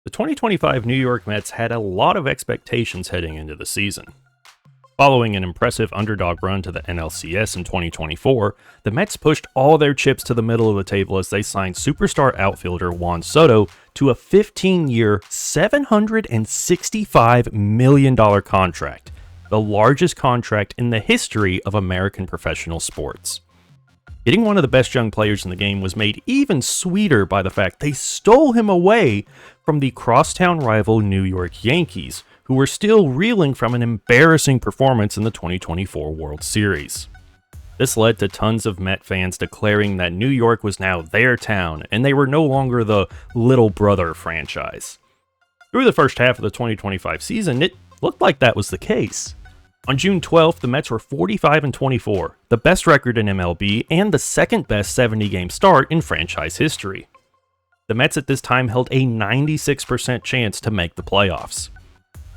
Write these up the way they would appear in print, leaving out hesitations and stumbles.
The 2025 New York Mets had a lot of expectations heading into the season. Following an impressive underdog run to the NLCS in 2024, the Mets pushed all their chips to the middle of the table as they signed superstar outfielder Juan Soto to a 15-year, $765 million contract, the largest contract in the history of American professional sports. Getting one of the best young players in the game was made even sweeter by the fact they stole him away from the crosstown rival New York Yankees, who were still reeling from an embarrassing performance in the 2024 World Series. This led to tons of Met fans declaring that New York was now their town, and they were no longer the little brother franchise. Through the first half of the 2025 season, it looked like that was the case. On June 12th, the Mets were 45-24, the best record in MLB and the second best 70-game start in franchise history. The Mets at this time held a 96% chance to make the playoffs.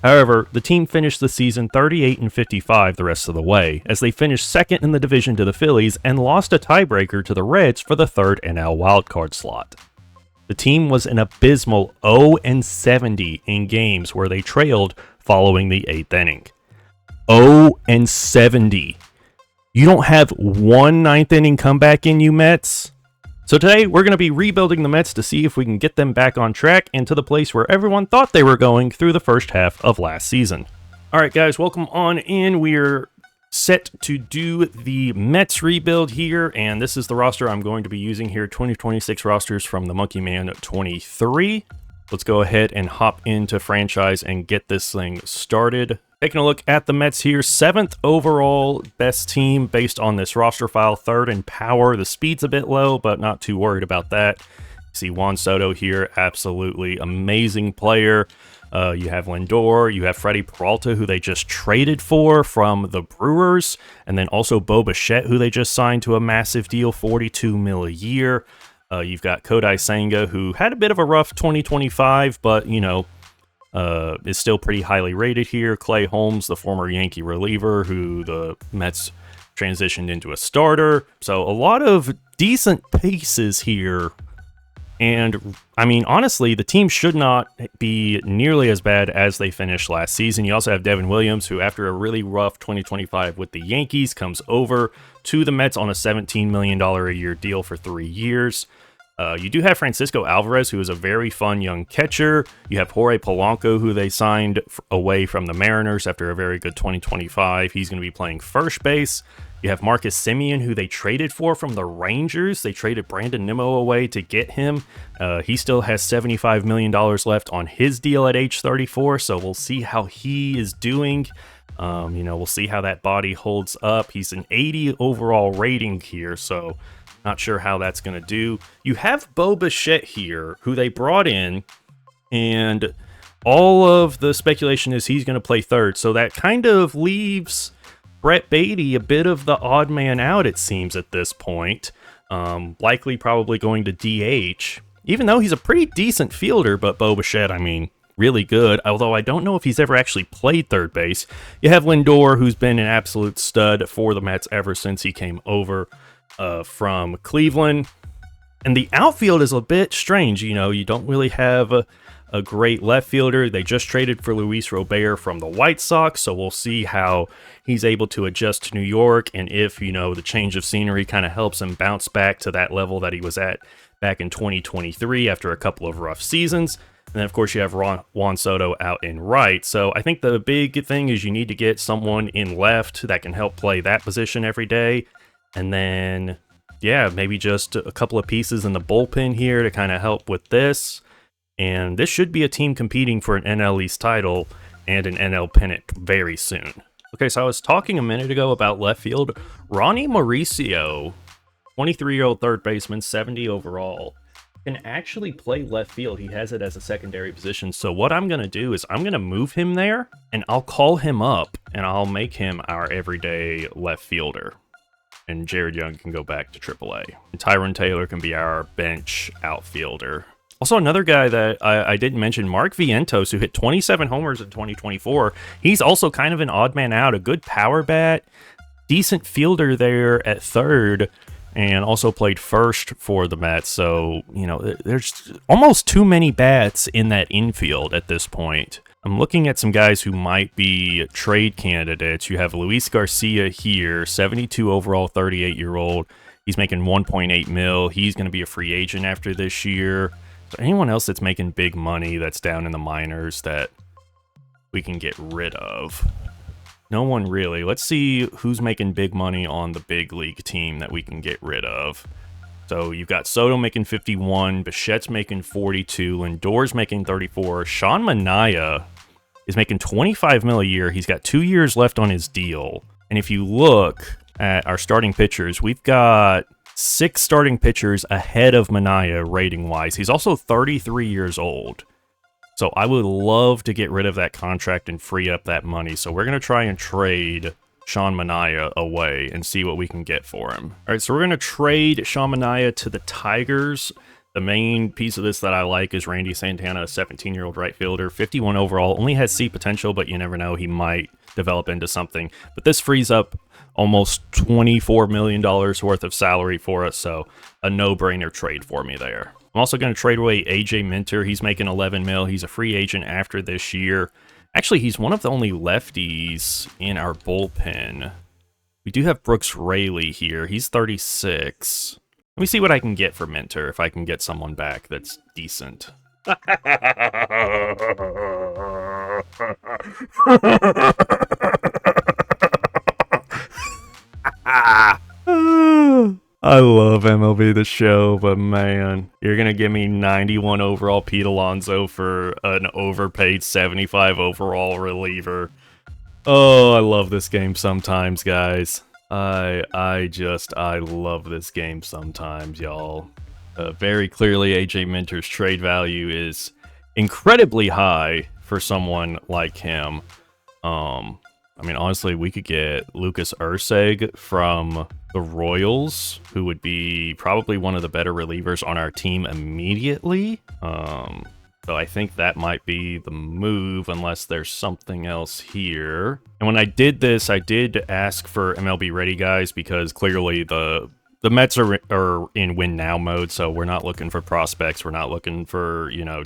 However, the team finished the season 38-55 the rest of the way, as they finished second in the division to the Phillies and lost a tiebreaker to the Reds for the third NL wildcard slot. The team was an abysmal 0-70 in games where they trailed following the 8th inning. 0-70. You don't have one ninth inning comeback in you, Mets? So today, we're going to be rebuilding the Mets to see if we can get them back on track and to the place where everyone thought they were going through the first half of last season. Alright guys, welcome on in. We're set to do the Mets rebuild here, and this is the roster I'm going to be using here, 2026 rosters from the Monkey Man 23. Let's go ahead and hop into franchise and get this thing started. Taking a look at the Mets here, 7th overall best team based on this roster file, 3rd in power. The speed's a bit low, but not too worried about that. See Juan Soto here, absolutely amazing player. You have Lindor, you have Freddie Peralta, who they just traded for from the Brewers, and then also Bo Bichette, who they just signed to a massive deal, $42 million a year. You've got Kodai Senga, who had a bit of a rough 2025, but, you know, is still pretty highly rated here. Clay Holmes, the former Yankee reliever, who the Mets transitioned into a starter. So a lot of decent pieces here. And, I mean, honestly, the team should not be nearly as bad as they finished last season. You also have Devin Williams, who after a really rough 2025 with the Yankees, comes over to the Mets on a $17 million a year deal for 3 years. You do have Francisco Alvarez, who is a very fun young catcher. You have Jorge Polanco, who they signed away from the Mariners after a very good 2025. He's going to be playing first base. You have Marcus Semien, who they traded for from the Rangers. They traded Brandon Nimmo away to get him. He still has $75 million left on his deal at age 34, so we'll see how he is doing. We'll see how that body holds up. He's an 80 overall rating here, so not sure how that's going to do. You have Bo Bichette here, who they brought in, and all of the speculation is he's going to play third, so that kind of leaves Brett Baty a bit of the odd man out, it seems, at this point. Likely probably going to DH, even though he's a pretty decent fielder, but Bo Bichette, I mean, really good, although I don't know if he's ever actually played third base. You have Lindor, who's been an absolute stud for the Mets ever since he came over from Cleveland. And the outfield is a bit strange. You know, you don't really have a great left fielder. They just traded for Luis Robert from the White Sox, so we'll see how he's able to adjust to New York, and if, you know, the change of scenery kind of helps him bounce back to that level that he was at back in 2023 after a couple of rough seasons. And then, of course, you have Juan Soto out in right. So I think the big thing is you need to get someone in left that can help play that position every day. And then, yeah, maybe just a couple of pieces in the bullpen here to kind of help with this. And this should be a team competing for an NL East title and an NL pennant very soon. Okay, so I was talking a minute ago about left field. Ronnie Mauricio, 23-year-old third baseman, 70 overall, can actually play left field. He has it as a secondary position. So what I'm going to do is I'm going to move him there, and I'll call him up, and I'll make him our everyday left fielder. And Jared Young can go back to AAA. And Tyron Taylor can be our bench outfielder. Also, another guy that I didn't mention, Mark Vientos, who hit 27 homers in 2024. He's also kind of an odd man out, a good power bat, decent fielder there at third. and also played first for the Mets. So, you know, there's almost too many bats in that infield at this point. I'm looking at some guys who might be trade candidates. You have Luis Garcia here, 72 overall, 38-year-old. He's making 1.8 mil. He's going to be a free agent after this year. So anyone else that's making big money that's down in the minors that we can get rid of? No one really. Let's see who's making big money on the big league team that we can get rid of. So you've got Soto making 51, Bichette's making 42, Lindor's making 34, Sean Manaea is making 25 mil a year. He's got 2 years left on his deal. And if you look at our starting pitchers, we've got 6 starting pitchers ahead of Manaea rating-wise. He's also 33 years old. So I would love to get rid of that contract and free up that money. So we're going to try and trade Sean Manaea away and see what we can get for him. All right, so we're going to trade Sean Manaea to the Tigers. The main piece of this that I like is Randy Santana, a 17-year-old right fielder, 51 overall, only has C potential, but you never know, he might develop into something. But this frees up almost $24 million worth of salary for us, so a no-brainer trade for me there. I'm also going to trade away AJ Minter. He's making 11 mil. He's a free agent after this year. Actually, he's one of the only lefties in our bullpen. We do have Brooks Raley here. He's 36. Let me see what I can get for Minter, if I can get someone back that's decent. I love MLB The Show, but man, you're going to give me 91 overall Pete Alonso for an overpaid 75 overall reliever. Oh, I love this game sometimes, guys. I love this game sometimes, y'all. Very clearly, AJ Minter's trade value is incredibly high for someone like him. I mean, honestly, we could get Lucas Erceg from the Royals, who would be probably one of the better relievers on our team immediately. So I think that might be the move, unless there's something else here. And when I did this, I did ask for MLB Ready guys, because clearly the Mets are in win now mode, so we're not looking for prospects. We're not looking for, to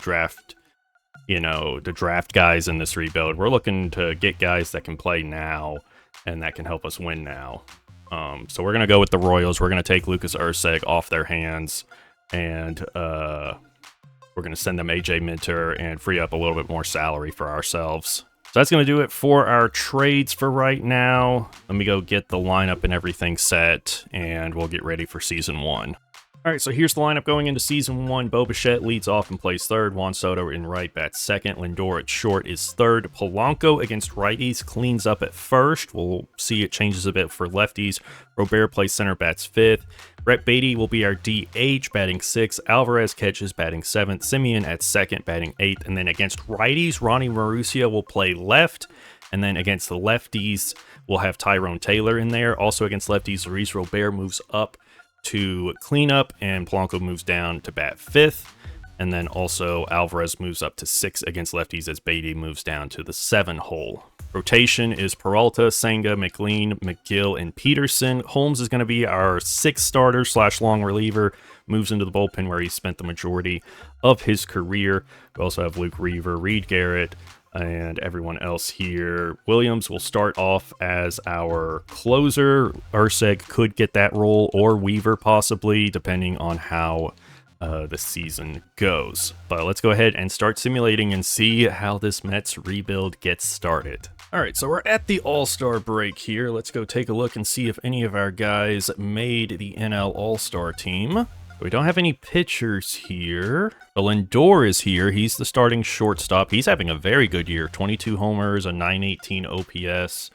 draft guys in this rebuild. We're looking to get guys that can play now and that can help us win now. So we're going to go with the Royals. We're going to take Lucas Erceg off their hands, and we're going to send them AJ Minter and free up a little bit more salary for ourselves. So that's going to do it for our trades for right now. Let me go get the lineup and everything set, and we'll get ready for Season 1. All right, so here's the lineup going into Season 1. Bo Bichette leads off and plays third. Juan Soto in right bats second. Lindor at short is third. Polanco against righties cleans up at first. We'll see it changes a bit for lefties. Robert plays center, bats fifth. Brett Beatty will be our DH, batting sixth. Alvarez catches, batting seventh. Simeon at second, batting eighth. And then against righties, Ronnie Mauricio will play left. And then against the lefties, we'll have Tyrone Taylor in there. Also against lefties, Luis Robert moves up to cleanup, and Polanco moves down to bat fifth. And then also Alvarez moves up to six against lefties as Beatty moves down to the 7 hole. Rotation is Peralta, Senga, McLean, McGill, and Peterson. Holmes is going to be our 6th starter / long reliever. Moves into the bullpen where he spent the majority of his career. We also have Luke Reaver, Reed Garrett, and everyone else here. Williams will start off as our closer. Erceg could get that role, or Weaver possibly, depending on how the season goes. But let's go ahead and start simulating and see how this Mets rebuild gets started. All right, so we're at the All-Star break here. Let's go take a look and see if any of our guys made the NL All-Star team. We don't have any pitchers here. But Lindor is here. He's the starting shortstop. He's having a very good year. 22 homers, a 918 OPS,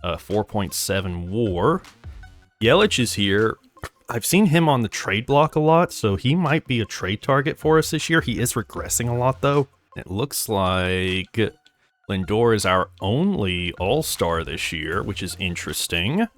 4.7 WAR. Yelich is here. I've seen him on the trade block a lot, so he might be a trade target for us this year. He is regressing a lot, though. It looks like Lindor is our only All-Star this year, which is interesting.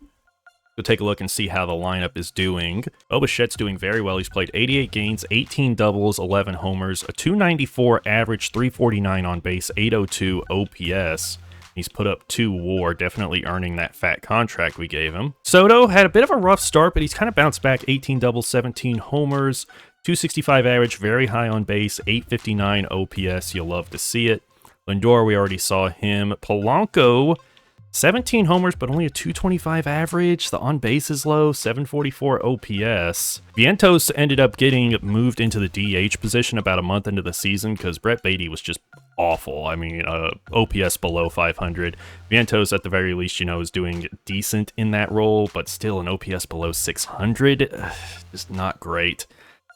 We'll take a look and see how the lineup is doing. Bo Bichette's doing very well. He's played 88 games, 18 doubles, 11 homers, a 294 average, 349 on base, 802 OPS. He's put up 2 WAR, definitely earning that fat contract we gave him. Soto had a bit of a rough start, but he's kind of bounced back. 18 doubles, 17 homers, 265 average, very high on base, 859 OPS. You'll love to see it. Lindor, we already saw him. Polanco, 17 homers, but only a 225 average. The on base is low, 744 OPS. Vientos ended up getting moved into the DH position about a month into the season because Brett Beatty was just awful. I mean, OPS below 500. Vientos, at the very least, you know, is doing decent in that role, but still an OPS below 600. Just not great.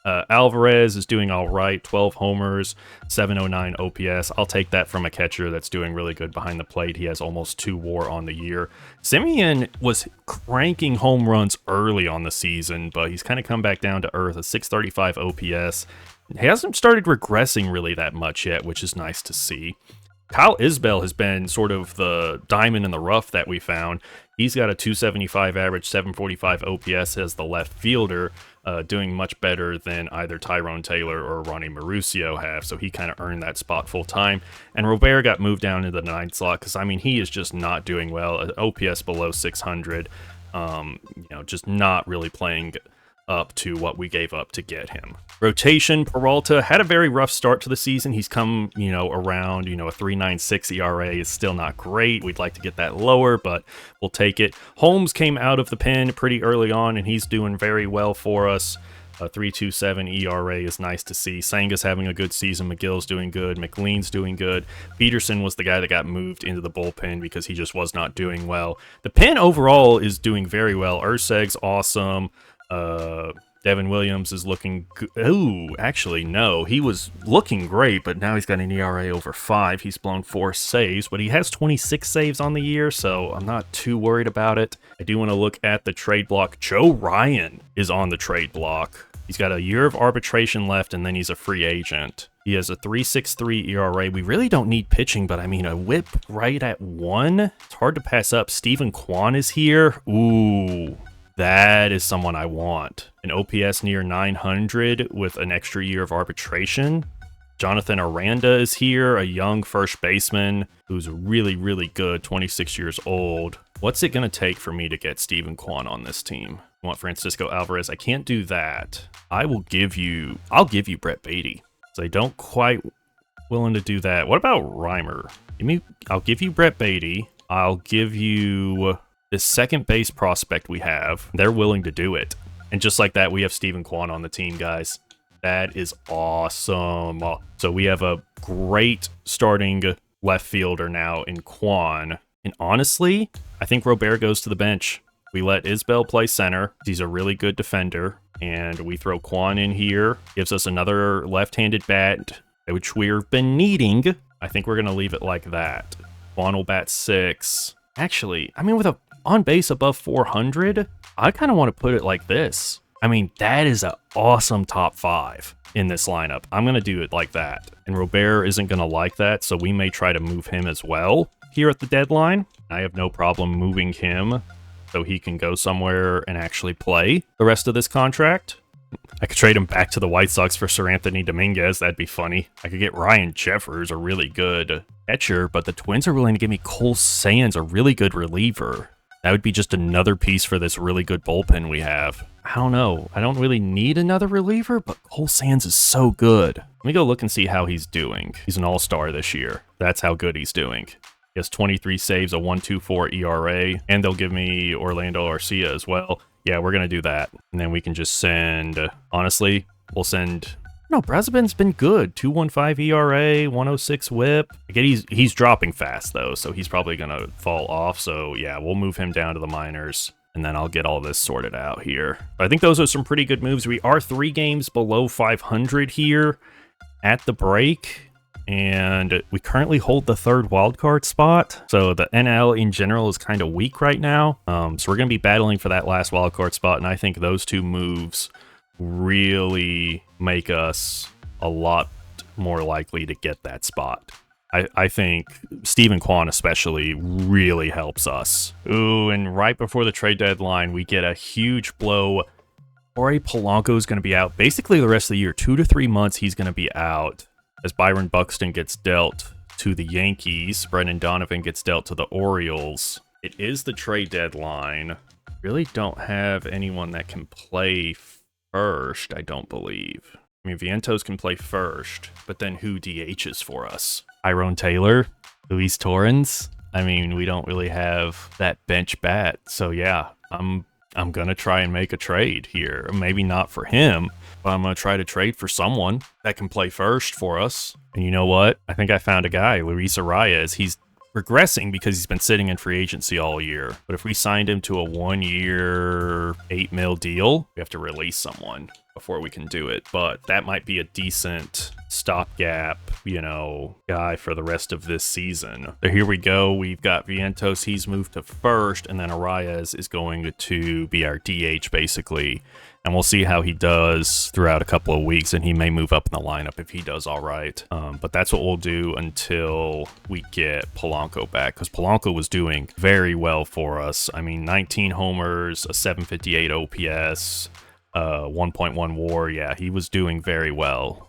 Alvarez is doing all right, 12 homers, 709 OPS. I'll take that from a catcher that's doing really good behind the plate. He has almost 2 WAR on the year. Semien was cranking home runs early on the season, but he's kind of come back down to earth, a 635 OPS. He hasn't started regressing really that much yet, which is nice to see. Kyle Isbell has been sort of the diamond in the rough that we found. He's got a 275 average, 745 OPS as the left fielder, doing much better than either Tyrone Taylor or Ronnie Mauricio have, so he kind of earned that spot full time. And Robert got moved down into the 9th slot because, I mean, he is just not doing well. OPS below 600, you know, just not really playing up to what we gave up to get him. Rotation, Peralta had a very rough start to the season. He's come, you know, around, you know, a 3.96 ERA is still not great. We'd like to get that lower, but we'll take it. Holmes came out of the pen pretty early on, and he's doing very well for us. A 3.27 ERA is nice to see. Sanga's having a good season. McGill's doing good. McLean's doing good. Peterson was the guy that got moved into the bullpen because he just was not doing well. The pen overall is doing very well. Urseg's awesome. Devin Williams is looking good. Ooh, actually, no. He was looking great, but now he's got an ERA over 5. He's blown 4 saves, but he has 26 saves on the year, so I'm not too worried about it. I do want to look at the trade block. Joe Ryan is on the trade block. He's got a year of arbitration left, and then he's a free agent. He has a 3.63 ERA. We really don't need pitching, but I mean, a whip right at 1. It's hard to pass up. Stephen Kwan is here. Ooh. That is someone I want. An OPS near 900 with an extra year of arbitration. Jonathan Aranda is here, a young first baseman who's really, really good, 26 years old. What's it going to take for me to get Stephen Kwan on this team? I want Francisco Alvarez. I can't do that. I'll give you Brett Beatty. So I don't quite willing to do that. What about Reimer? I'll give you Brett Beatty. I'll give you this second base prospect we have. They're willing to do it. And just like that, we have Stephen Kwan on the team, guys. That is awesome. So we have a great starting left fielder now in Kwan. And honestly, I think Robert goes to the bench. We let Isbell play center. He's a really good defender. And we throw Kwan in here. Gives us another left-handed bat, which we've been needing. I think we're going to leave it like that. Kwan will bat 6. Actually, I mean, with a on base above 400, I kind of want to put it like this. I mean, that is an awesome top 5 in this lineup. I'm going to do it like that. And Robert isn't going to like that, so we may try to move him as well here at the deadline. I have no problem moving him so he can go somewhere and actually play the rest of this contract. I could trade him back to the White Sox for Sir Anthony Dominguez. That'd be funny. I could get Ryan Jeffers, a really good catcher, but the Twins are willing to give me Cole Sands, a really good reliever. That would be just another piece for this really good bullpen we have. I don't know. I don't really need another reliever, but Cole Sands is so good. Let me go look and see how he's doing. He's an all-star this year. That's how good he's doing. He has 23 saves, a 1.24 ERA, and they'll give me Orlando Arcia as well. Yeah, we're going to do that. And then we can just send, honestly, we'll send, no, Brazaben's been good. 2.15 ERA, 106 whip. I get he's dropping fast, though, so he's probably going to fall off. So, yeah, we'll move him down to the minors, and then I'll get all this sorted out here. But I think those are some pretty good moves. We are 3 games below 500 here at the break, and we currently hold the 3rd wildcard spot. So the NL in general is kind of weak right now. So we're going to be battling for that last wildcard spot, and I think those 2 moves really make us a lot more likely to get that spot. I think Stephen Kwan especially really helps us. Ooh, and right before the trade deadline, we get a huge blow. Jorge Polanco is going to be out basically the rest of the year. 2 to 3 months he's going to be out as Byron Buxton gets dealt to the Yankees. Brendan Donovan gets dealt to the Orioles. It is the trade deadline. Really don't have anyone that can play first, I don't believe. I mean, Vientos can play first, but then who DHs for us? Tyrone Taylor? Luis Torrens? I mean, we don't really have that bench bat. So yeah, I'm gonna try and make a trade here. Maybe not for him, but I'm gonna try to trade for someone that can play first for us. And you know what? I think I found a guy, Luis Arias. He's regressing because he's been sitting in free agency all year. But if we signed him to a 1-year, $8 million deal, we have to release someone before we can do it. But that might be a decent stopgap, guy for the rest of this season. So here we go. We've got Vientos. He's moved to first, and then Arias is going to be our DH, basically. And we'll see how he does throughout a couple of weeks, and he may move up in the lineup if he does all right. But that's what we'll do until we get Polanco back, because Polanco was doing very well for us. I mean, 19 homers, a 758 OPS, 1.1 WAR. Yeah, he was doing very well.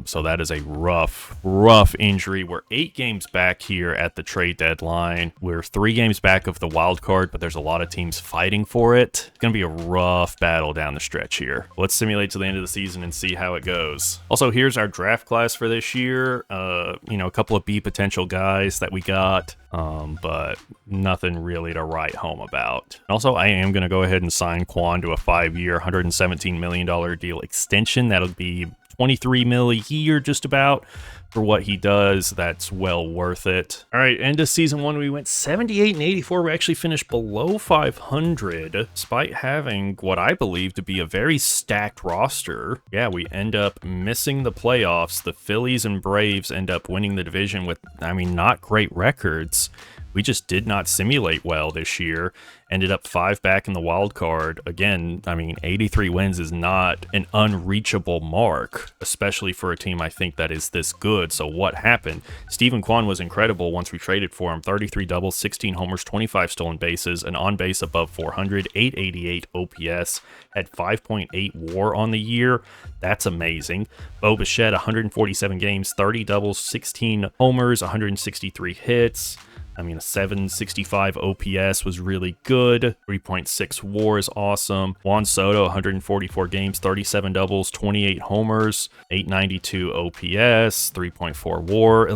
So that is a rough injury. We're 8 games back here at the trade deadline. We're 3 games back of the wild card, but there's a lot of teams fighting for it. It's going to be a rough battle down the stretch here. Let's simulate to the end of the season and see how it goes. Also, here's our draft class for this year. A couple of B potential guys that we got, but nothing really to write home about. Also, I am going to go ahead and sign Quan to a 5-year, $117 million deal extension. That'll be $23 million a year, just about, for what he does. That's well worth it. All right, end of season 1, we went 78 and 84. We actually finished below 500, despite having what I believe to be a very stacked roster. Yeah, we end up missing the playoffs. The Phillies and Braves end up winning the division with, not great records. We just did not simulate well this year. Ended up 5 back in the wild card. Again, 83 wins is not an unreachable mark, especially for a team I think that is this good. So what happened? Steven Kwan was incredible once we traded for him. 33 doubles, 16 homers, 25 stolen bases, an on base above 400, 888 OPS, had 5.8 WAR on the year. That's amazing. Bo Bichette, 147 games, 30 doubles, 16 homers, 163 hits. A 765 OPS was really good. 3.6 WAR is awesome. Juan Soto, 144 games, 37 doubles, 28 homers, 892 OPS, 3.4 WAR.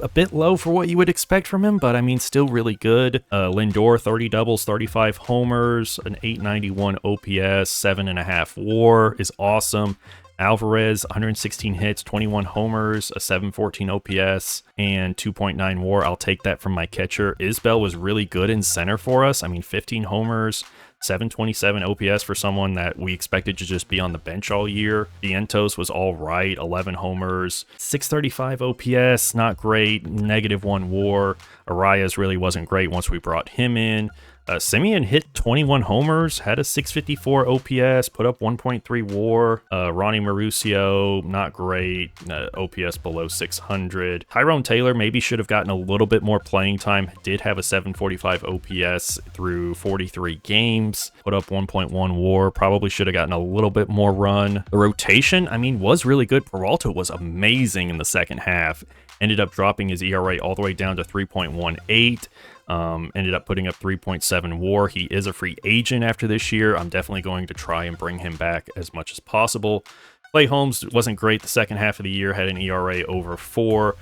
A bit low for what you would expect from him, but still really good. Lindor, 30 doubles, 35 homers, an 891 OPS, 7.5 WAR is awesome. Alvarez, 116 hits, 21 homers, a 714 OPS, and 2.9 WAR. I'll take that from my catcher. Isbell was really good in center for us. 15 homers, 727 OPS for someone that we expected to just be on the bench all year. Vientos was all right, 11 homers, 635 OPS, not great, -1 WAR. Arias really wasn't great once we brought him in. Simeon hit 21 homers, had a 654 OPS, put up 1.3 WAR. Ronnie Mauricio, not great, OPS below 600. Tyrone Taylor maybe should have gotten a little bit more playing time, did have a 745 OPS through 43 games, put up 1.1 WAR, probably should have gotten a little bit more run. The rotation, was really good. Peralta was amazing in the second half. Ended up dropping his ERA all the way down to 3.18. Ended up putting up 3.7 WAR. He is a free agent after this year. I'm definitely going to try and bring him back as much as possible. Clay Holmes wasn't great the second half of the year, had an ERA over 4.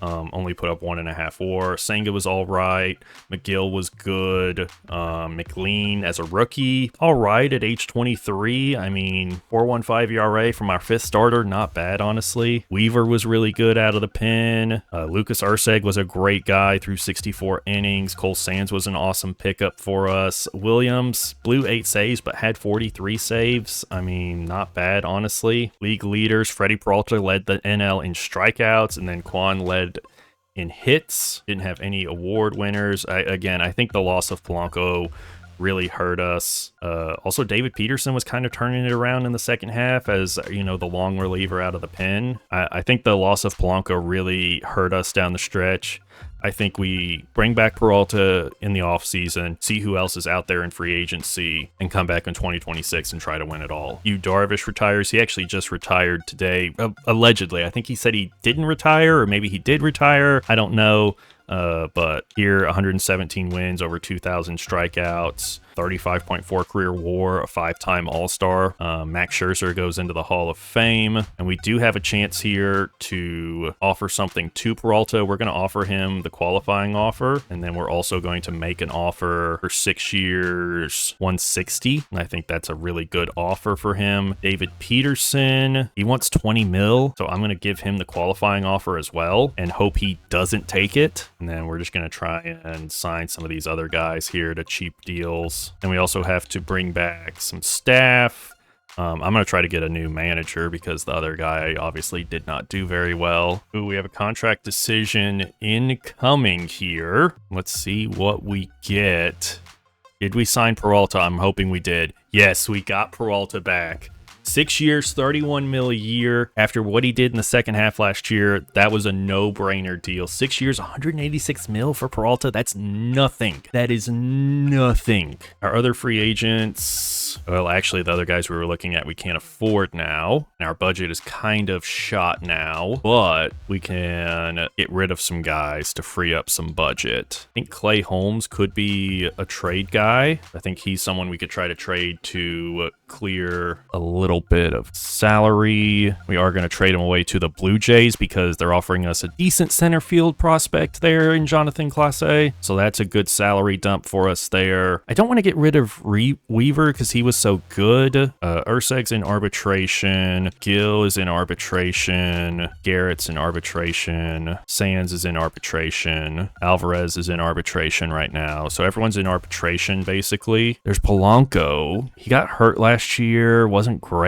Only put up 1.5 WAR. Senga was all right. McGill was good. McLean as a rookie, all right at age 23. 4.15 ERA from our 5th starter, not bad, honestly. Weaver was really good out of the pen. Lucas Urseg was a great guy through 64 innings. Cole Sands was an awesome pickup for us. Williams blew 8 saves, but had 43 saves. Not bad, honestly. League leaders, Freddie Peralta led the NL in strikeouts, and then Quan led in hits. Didn't have any award winners. I think the loss of Polanco really hurt us. Also, David Peterson was kind of turning it around in the second half as, the long reliever out of the pen. I think the loss of Polanco really hurt us down the stretch. I think we bring back Peralta in the offseason, see who else is out there in free agency, and come back in 2026 and try to win it all. Yu Darvish retires. He actually just retired today, allegedly. I think he said he didn't retire, or maybe he did retire. I don't know. But here, 117 wins, over 2,000 strikeouts, 35.4 career WAR, a 5-time All-Star. Max Scherzer goes into the Hall of Fame, and we do have a chance here to offer something to Peralta. We're going to offer him the qualifying offer, and then we're also going to make an offer for 6 years, 160. And I think that's a really good offer for him. David Peterson, he wants 20 mil, so I'm going to give him the qualifying offer as well and hope he doesn't take it. And then we're just going to try and sign some of these other guys here to cheap deals. And we also have to bring back some staff. I'm going to try to get a new manager because the other guy obviously did not do very well. Ooh, we have a contract decision incoming here. Let's see what we get. Did we sign Peralta? I'm hoping we did. Yes, we got Peralta back. 6 years, 31 mil a year. After what he did in the second half last year, that was a no-brainer deal. 6 years, 186 mil for Peralta. That's nothing. That is nothing. Our other free agents, well, actually, the other guys we were looking at, we can't afford now. And our budget is kind of shot now, but we can get rid of some guys to free up some budget. I think Clay Holmes could be a trade guy. I think he's someone we could try to trade to clear a little bit of salary. We are going to trade him away to the Blue Jays because they're offering us a decent center field prospect there in Jonathan Clase. So that's a good salary dump for us there. I don't want to get rid of Weaver because he was so good. Urseg's in arbitration. Gill is in arbitration. Garrett's in arbitration. Sands is in arbitration. Alvarez is in arbitration right now. So everyone's in arbitration basically. There's Polanco. He got hurt last year, wasn't great.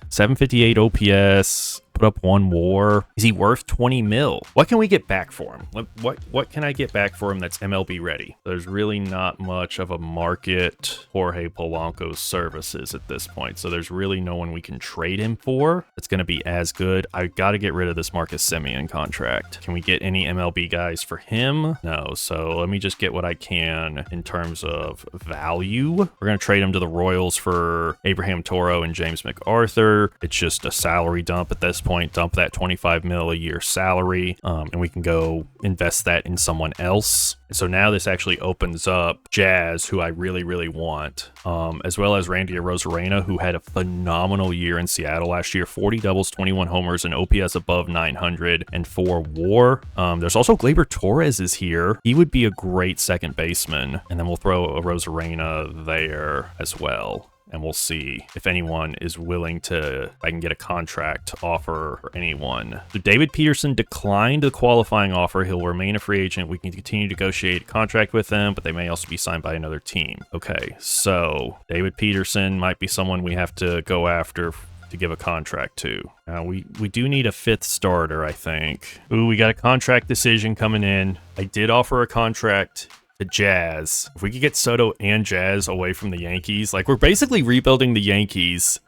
758 OPS, put up 1 WAR. Is he worth 20 mil? What can we get back for him? What can I get back for him that's MLB ready? There's really not much of a market Jorge Polanco's services at this point, so there's really no one we can trade him for that's going to be as good. I got to get rid of this Marcus Semien contract. Can we get any MLB guys for him? No, so let me just get what I can in terms of value. We're going to trade him to the Royals for Abraham Toro and James McArthur. It's just a salary dump at this point. Dump that 25 mil a year salary, and we can go invest that in someone else. So now this actually opens up Jazz, who I really, really want, as well as Randy Arozarena, who had a phenomenal year in Seattle last year. 40 doubles, 21 homers, and OPS above 900, and 4 WAR. There's also Gleyber Torres is here. He would be a great second baseman, and then we'll throw Arozarena there as well. And we'll see if anyone is willing to, I can get a contract offer for anyone. So David Peterson declined the qualifying offer. He'll remain a free agent. We can continue to negotiate a contract with them, but they may also be signed by another team. Okay, so David Peterson might be someone we have to go after to give a contract to. We do need a 5th starter, I think. Ooh, we got a contract decision coming in. I did offer a contract the Jazz. If we could get Soto and Jazz away from the Yankees, like we're basically rebuilding the Yankees.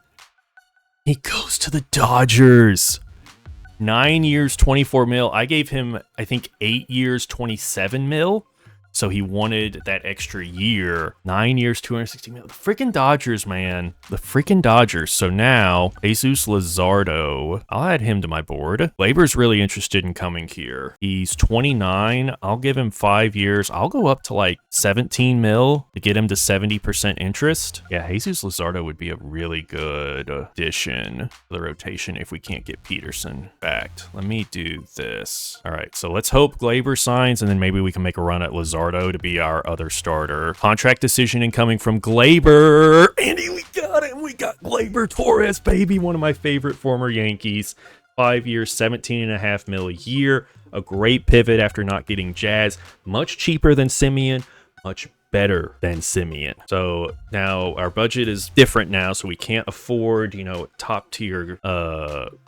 He goes to the Dodgers. 9 years, 24 mil. I gave him, I think, 8 years, 27 mil. So he wanted that extra year. 9 years, 260 mil. The freaking Dodgers, man. The freaking Dodgers. So now, Jesus Luzardo. I'll add him to my board. Gleyber's really interested in coming here. He's 29. I'll give him 5 years. I'll go up to like 17 mil to get him to 70% interest. Yeah, Jesus Luzardo would be a really good addition to the rotation if we can't get Peterson back. Let me do this. All right, so let's hope Gleyber signs, and then maybe we can make a run at Luzardo to be our other starter. Contract decision incoming from Gleyber. Andy, we got him. We got Gleyber Torres, baby. One of my favorite former Yankees. 5 years, 17.5 mil a year. A great pivot after not getting Jazz. Much cheaper than Semien. Much better than Simeon. So now our budget is different now, so we can't afford, you know, top tier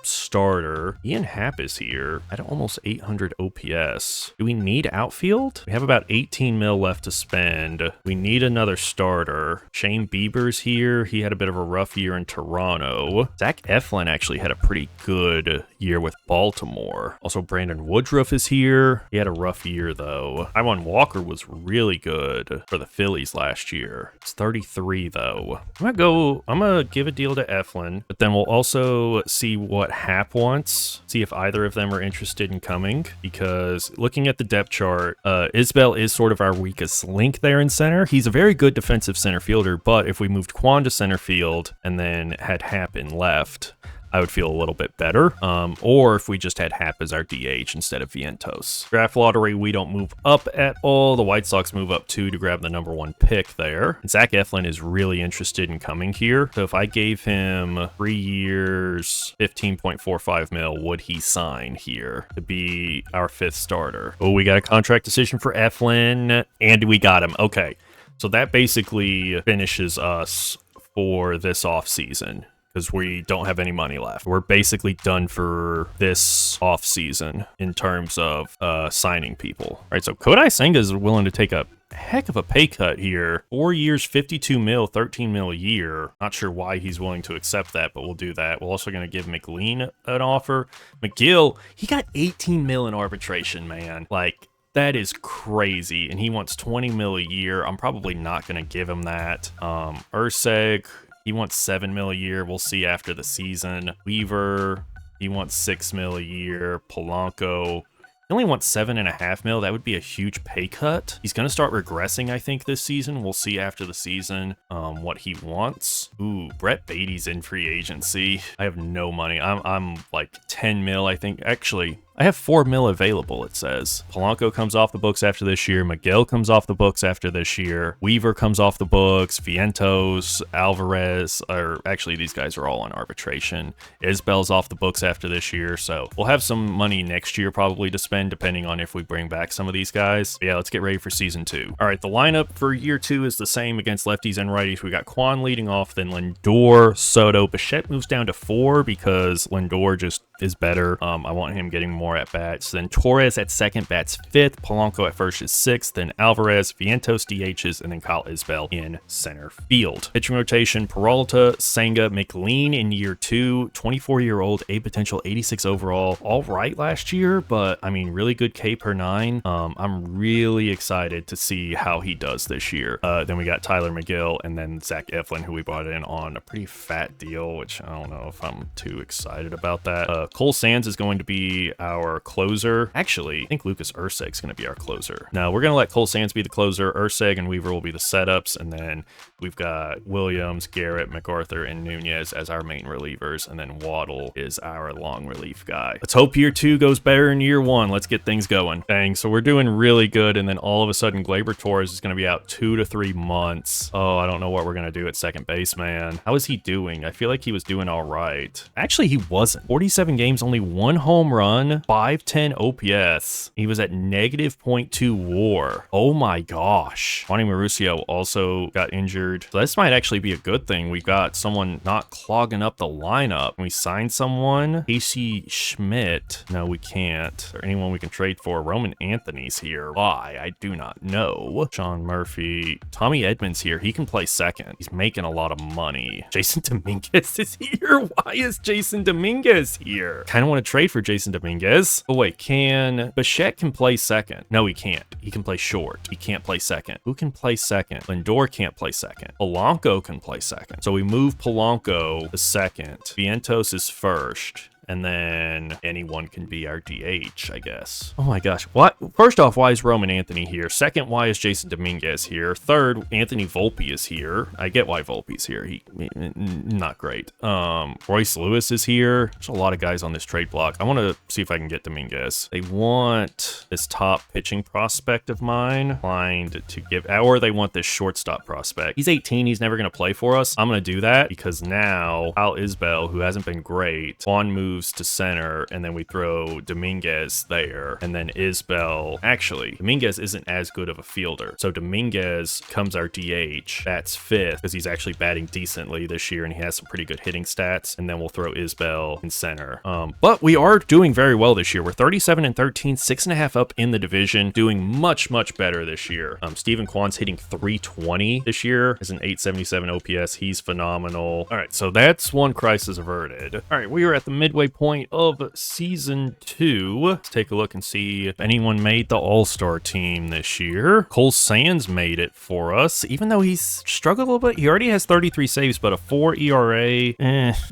starter. Ian Happ is here at almost 800 OPS. Do we need outfield? We have about 18 mil left to spend. We need another starter. Shane Bieber's here. He had a bit of a rough year in Toronto. Zach Eflin actually had a pretty good year with Baltimore. Also, Brandon Woodruff is here. He had a rough year though. Taijuan Walker was really good for the Phillies last year. It's 33 though. I'm gonna give a deal to Eflin, but then we'll also see what Hap wants, see if either of them are interested in coming, because looking at the depth chart, Isbell is sort of our weakest link there in center. He's a very good defensive center fielder, but if we moved Quan to center field and then had Hap in left, I would feel a little bit better. Or if we just had Hap as our DH instead of Vientos. Draft lottery, we don't move up at all. The White Sox move up 2 to grab the #1 pick there. And Zach Eflin is really interested in coming here. So if I gave him 3 years, 15.45 mil, would he sign here to be our 5th starter? Oh, we got a contract decision for Eflin, and we got him. Okay, so that basically finishes us for this offseason, because we don't have any money left. We're basically done for this offseason in terms of signing people. All right, so Kodai Senga is willing to take a heck of a pay cut here. 4 years, 52 mil, 13 mil a year. Not sure why he's willing to accept that, but we'll do that. We're also going to give McLean an offer. McGill, he got 18 mil in arbitration, man. Like, that is crazy, and he wants 20 mil a year. I'm probably not going to give him that. Urseg, he wants 7 mil a year. We'll see after the season. Weaver, he wants 6 mil a year. Polanco, he only wants 7.5 mil. That would be a huge pay cut. He's going to start regressing, I think, this season. We'll see after the season what he wants. Ooh, Brett Beatty's in free agency. I have no money. I'm like 10 mil, I think. Actually, I have 4 mil available, it says. Polanco comes off the books after this year. Miguel comes off the books after this year. Weaver comes off the books. Vientos, Alvarez, or actually these guys are all on arbitration. Isbell's off the books after this year, so we'll have some money next year probably to spend depending on if we bring back some of these guys. But yeah, let's get ready for season 2. All right, the lineup for year 2 is the same against lefties and righties. We got Quan leading off, then Lindor, Soto. Bichette moves down to 4 because Lindor just is better. I want him getting more at bats. Then Torres at second bats 5th. Polanco at first is 6th. Then Alvarez, Vientos DHs, and then Kyle Isbell in center field. Pitching rotation: Peralta, Senga, McLean in year 2. 24-year-old, A potential, 86 overall. All right last year, but I mean, really good K per 9. I'm really excited to see how he does this year. Then we got Tyler McGill and then Zach Eflin, who we brought in on a pretty fat deal, which I don't know if I'm too excited about that. Cole Sands is going to be our closer. Actually, I think Lucas Urseg's going to be our closer. Now, we're going to let Cole Sands be the closer. Urseg and Weaver will be the setups, and then we've got Williams, Garrett, MacArthur, and Nunez as our main relievers, and then Waddle is our long relief guy. Let's hope year 2 goes better than year 1. Let's get things going. Dang, so we're doing really good, and then all of a sudden, Gleyber Torres is going to be out 2 to 3 months. Oh, I don't know what we're going to do at second base, man. How is he doing? I feel like he was doing all right. Actually, he wasn't. 47 games, only 1 home run, 510 OPS. He was at -0.2 WAR. Oh my gosh. Juan Mauricio also got injured. So this might actually be a good thing. We got someone not clogging up the lineup. We signed someone. Casey Schmidt. No, we can't. Or anyone we can trade for. Roman Anthony's here. Why? I do not know. Sean Murphy. Tommy Edmonds here. He can play second. He's making a lot of money. Jason Dominguez is here. Why is Jason Dominguez here? Kind of want to trade for Jason Dominguez. Oh wait, Bichette can play second? No, he can't. He can play short. He can't play second. Who can play second? Lindor can't play second. Polanco can play second. So we move Polanco to second. Vientos is first. And then anyone can be our DH, I guess. Oh my gosh. What? First off, why is Roman Anthony here? Second, why is Jason Dominguez here? Third, Anthony Volpe is here. I get why Volpe's here. He not great. Royce Lewis is here. There's a lot of guys on this trade block. I want to see if I can get Dominguez. They want this top pitching prospect of mine to give, or they want this shortstop prospect. He's 18. He's never going to play for us. I'm going to do that because now Kyle Isbell, who hasn't been great, Juan moves moves to center, and then we throw Dominguez there, and then Isbell. Actually, Dominguez isn't as good of a fielder, so Dominguez comes our DH. That's fifth because he's actually batting decently this year, and he has some pretty good hitting stats. And then we'll throw Isbell in center. But we are doing very well this year. We're 37-13, 6.5 up in the division, doing much better this year. Steven Kwan's hitting 320 this year as an 877 OPS. He's phenomenal. All right, so that's one crisis averted. All right, we are at the midway point of season 2. Let's take a look and see if anyone made the All-Star team this year. Cole Sands made it for us, even though he's struggled a little bit. He already has 33 saves, but a 4 ERA.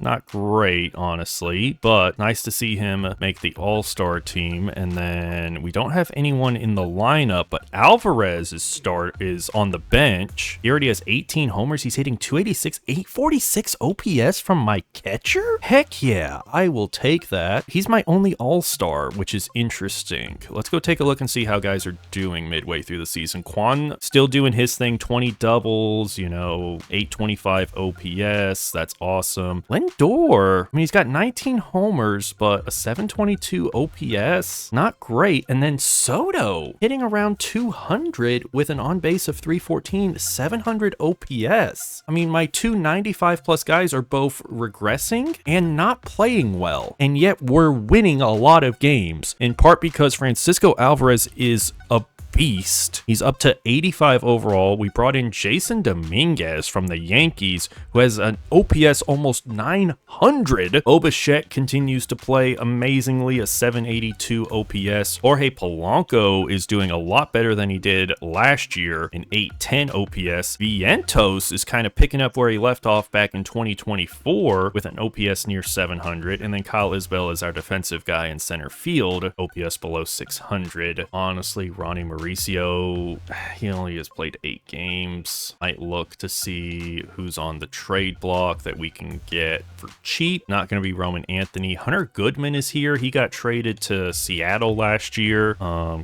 Not great, honestly, but nice to see him make the All-Star team. And then we don't have anyone in the lineup, but Alvarez is on the bench. He already has 18 homers. He's hitting 286, 846 OPS from my catcher? Heck yeah, I will take that. He's my only All-Star, which is interesting. Let's go take a look and see how guys are doing midway through the season. Kwan still doing his thing, 20 doubles, 825 OPS. That's awesome. Lindor, I mean, he's got 19 homers, but a 722 OPS. Not great. And then Soto hitting around 200 with an on-base of 314, 700 OPS. I mean, my two 95-plus guys are both regressing and not playing well, and yet we're winning a lot of games, in part because Francisco Alvarez is a beast. He's up to 85 overall. We brought in Jason Dominguez from the Yankees, who has an OPS almost 900. Obichet continues to play amazingly, a 782 OPS. Jorge Polanco is doing a lot better than he did last year, an 810 OPS. Vientos is kind of picking up where he left off back in 2024 with an OPS near 700. And then Kyle Isbell is our defensive guy in center field, OPS below 600. Honestly, Ronnie Mauricio, he only has played 8 games. Might look to see who's on the trade block that we can get for cheap. Not going to be Roman Anthony. Hunter Goodman is here. He got traded to Seattle last year.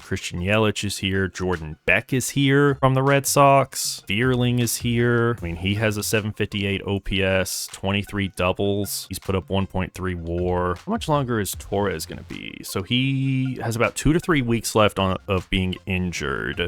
Christian Yelich is here. Jordan Beck is here from the Red Sox. Vierling is here. I mean, he has a 758 OPS, 23 doubles. He's put up 1.3 WAR. How much longer is Torres going to be? So he has about 2 to 3 weeks left of being injured.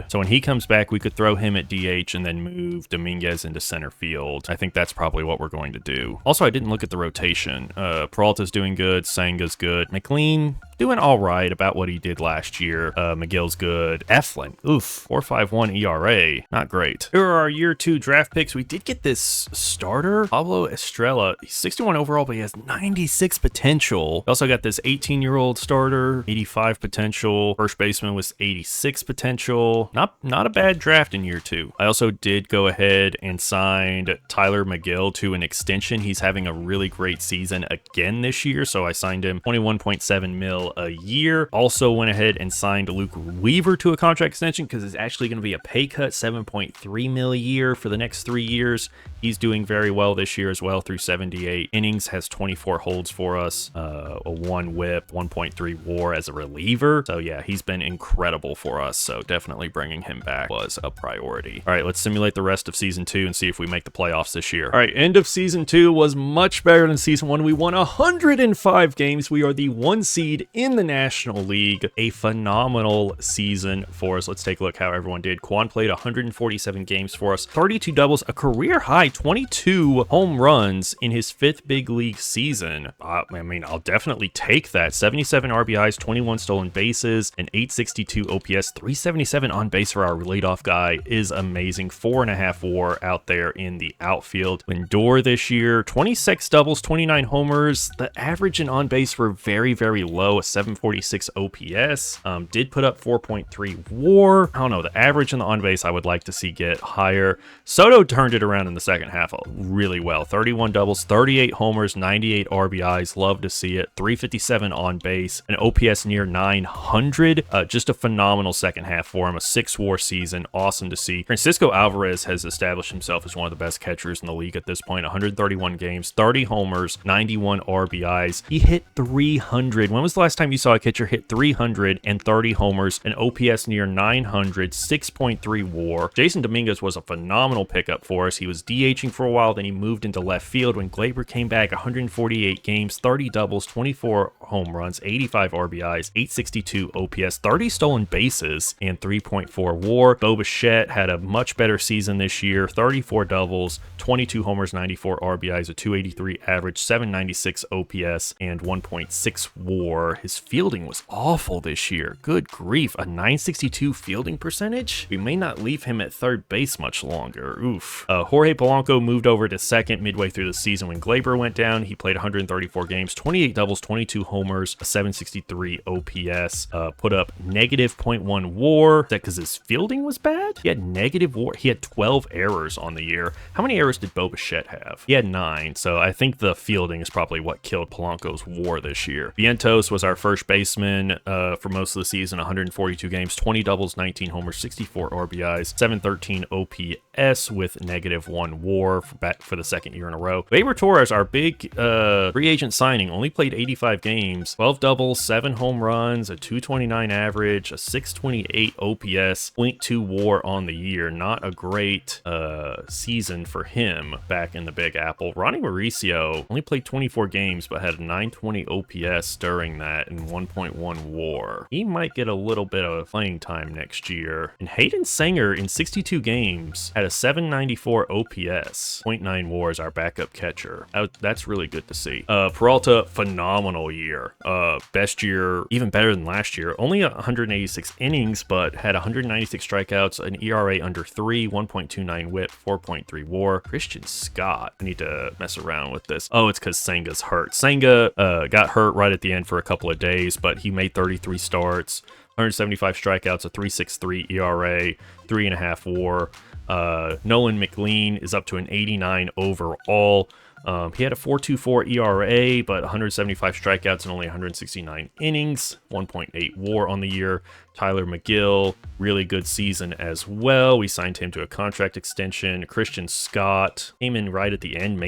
So when he comes back, we could throw him at DH and then move Dominguez into center field. I think that's probably what we're going to do. Also, I didn't look at the rotation. Peralta's doing good. Sanga's good. McLean doing all right, about what he did last year. McGill's good. Eflin, oof, 4.51 ERA, not great. Here are our year 2 draft picks. We did get this starter, Pablo Estrella. He's 61 overall, but he has 96 potential. We also got this 18-year-old starter, 85 potential. First baseman was 86 potential. Not a bad draft in year 2. I also did go ahead and signed Tyler McGill to an extension. He's having a really great season again this year, so I signed him 21.7 mil a year. Also went ahead and signed Luke Weaver to a contract extension because it's actually going to be a pay cut, 7.3 mil a year for the next 3 years. He's doing very well this year as well through 78 innings, has 24 holds for us, a 1 whip, 1.3 WAR as a reliever. So yeah, he's been incredible for us. So definitely bringing him back was a priority. All right, let's simulate the rest of season 2 and see if we make the playoffs this year. All right, end of season 2 was much better than season 1. We won 105 games. We are the 1 seed in the National League. A phenomenal season for us. Let's take a look how everyone did. Kwan played 147 games for us, 32 doubles, a career high 22 home runs in his 5th big league season. I mean, I'll definitely take that. 77 RBIs, 21 stolen bases, an 862 OPS, 377 on base for our leadoff guy is amazing. 4.5 WAR out there in the outfield. Lindor this year, 26 doubles, 29 homers. The average and on base were very, very low, a 746 OPS. Did put up 4.3 WAR. I don't know, the average and the on base I would like to see get higher. Soto turned it around in the second half really well. 31 doubles, 38 homers, 98 RBIs. Love to see it. 357 on base, an OPS near 900. Just a phenomenal second half for him. A 6 WAR season. Awesome to see. Francisco Alvarez has established himself as one of the best catchers in the league at this point. 131 games, 30 homers, 91 RBIs. He hit 300. When was the last last time you saw a catcher hit 330 homers, an OPS near 900, 6.3 WAR. Jason Dominguez was a phenomenal pickup for us. He was DHing for a while, then he moved into left field. When Gleyber came back, 148 games, 30 doubles, 24 home runs, 85 RBIs, 862 OPS, 30 stolen bases, and 3.4 WAR. Bo Bichette had a much better season this year, 34 doubles, 22 homers, 94 RBIs, a 283 average, 796 OPS, and 1.6 WAR. His fielding was awful this year. Good grief, a 962 fielding percentage? We may not leave him at third base much longer. Oof. Jorge Polanco moved over to second midway through the season when Gleyber went down. He played 134 games, 28 doubles, 22 homers, a 763 OPS, put up negative .1 WAR. Is that because his fielding was bad? He had negative WAR. He had 12 errors on the year. How many errors did Bo Bichette have? He had 9, so I think the fielding is probably what killed Polanco's WAR this year. Vientos was our first baseman for most of the season, 142 games, 20 doubles, 19 homers, 64 RBIs, 713 OPS with negative -1 WAR for the second year in a row. Gleyber Torres, our big free agent signing, only played 85 games, 12 doubles, 7 home runs, a 229 average, a 628 OPS, 0.2 WAR on the year. Not a great season for him back in the Big Apple. Ronnie Mauricio only played 24 games but had a 920 OPS during that and 1.1 WAR. He might get a little bit of playing time next year. And Hayden Sanger in 62 games had a 794 OPS, 0.9 WAR as our backup catcher. That's really good to see. Peralta, phenomenal year. Best year, even better than last year. Only 186 innings, but had 196 strikeouts, an ERA under 3, 1.29 whip, 4.3 WAR. Christian Scott. I need to mess around with this. Oh, it's because Senga's hurt. Senga got hurt right at the end for a couple of days, but he made 33 starts, 175 strikeouts, a 3.63 ERA, 3.5 WAR. Nolan McLean is up to an 89 overall. He had a 4.24 ERA, but 175 strikeouts and only 169 innings, 1.8 WAR on the year. Tyler McGill, really good season as well. We signed him to a contract extension. Christian Scott came in right at the end,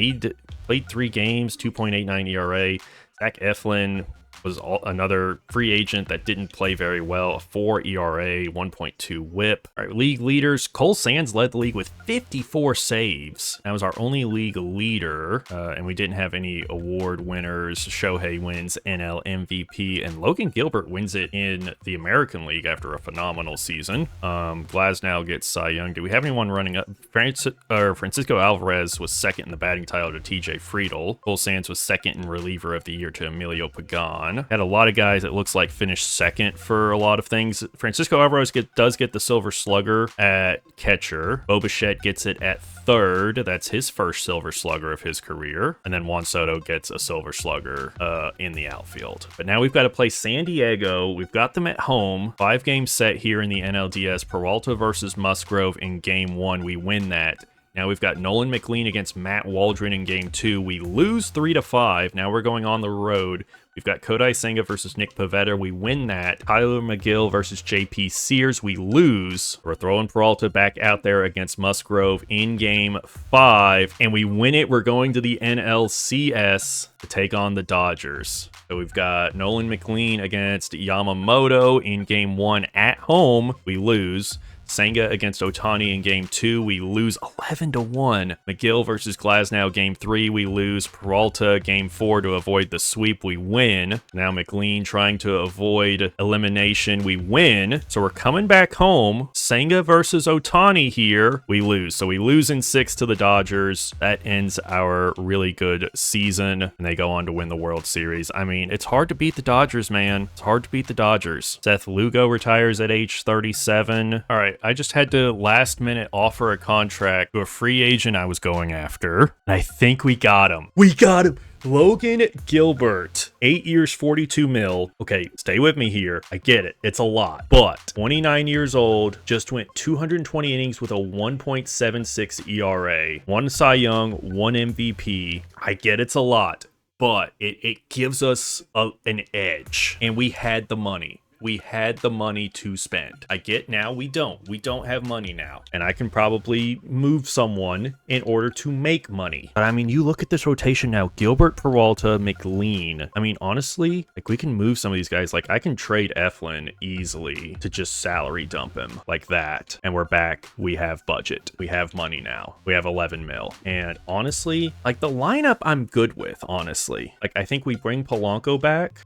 played 3 games, 2.89 ERA. Zach Eflin was another free agent that didn't play very well. A 4 ERA, 1.2 whip. All right, league leaders. Cole Sands led the league with 54 saves. That was our only league leader, and we didn't have any award winners. Shohei wins NL MVP, and Logan Gilbert wins it in the American League after a phenomenal season. Glasnow gets Cy Young. Do we have anyone running up? Francisco Alvarez was second in the batting title to TJ Friedl. Cole Sands was second in reliever of the year to Emilio Pagan. Had a lot of guys that looks like finished second for a lot of things. Francisco Alvarez does get the Silver Slugger at catcher. Bo Bichette gets it at third. That's his first Silver Slugger of his career. And then Juan Soto gets a Silver Slugger in the outfield. But now we've got to play San Diego. We've got them at home. 5-game set here in the NLDS. Peralta versus Musgrove in game 1. We win that. Now we've got Nolan McLean against Matt Waldron in game 2. We lose 3-5. Now we're going on the road. We've got Kodai Senga versus Nick Pivetta. We win that. Tyler McGill versus JP Sears. We lose. We're throwing Peralta back out there against Musgrove in game 5. And we win it. We're going to the NLCS to take on the Dodgers. So we've got Nolan McLean against Yamamoto in game 1 at home. We lose. Senga against Ohtani in game 2, we lose 11-1. McGill versus Glasnow game 3, we lose. Peralta game 4 to avoid the sweep, we win. Now McLean trying to avoid elimination, we win. So we're coming back home. Senga versus Ohtani here, we lose. So we lose in 6 to the Dodgers. That ends our really good season, and they go on to win the World Series. I mean, it's hard to beat the Dodgers, man. It's hard to beat the Dodgers. Seth Lugo retires at age 37. All right. I just had to last minute offer a contract to a free agent I was going after. And I think we got him. We got him. Logan Gilbert, 8 years, 42 mil. Okay, stay with me here. I get it. It's a lot. But 29 years old, just went 220 innings with a 1.76 ERA. 1 Cy Young, 1 MVP. I get it's a lot, but it gives us an edge. And we had the money. we had the money to spend. I get now we don't. We don't have money now. And I can probably move someone in order to make money. But I mean, you look at this rotation now, Gilbert, Peralta, McLean. I mean, honestly, like we can move some of these guys. Like I can trade Eflin easily to just salary dump him like that. And we're back. We have budget. We have money now. We have 11 mil. And honestly, like the lineup I'm good with, honestly. Like I think we bring Polanco back.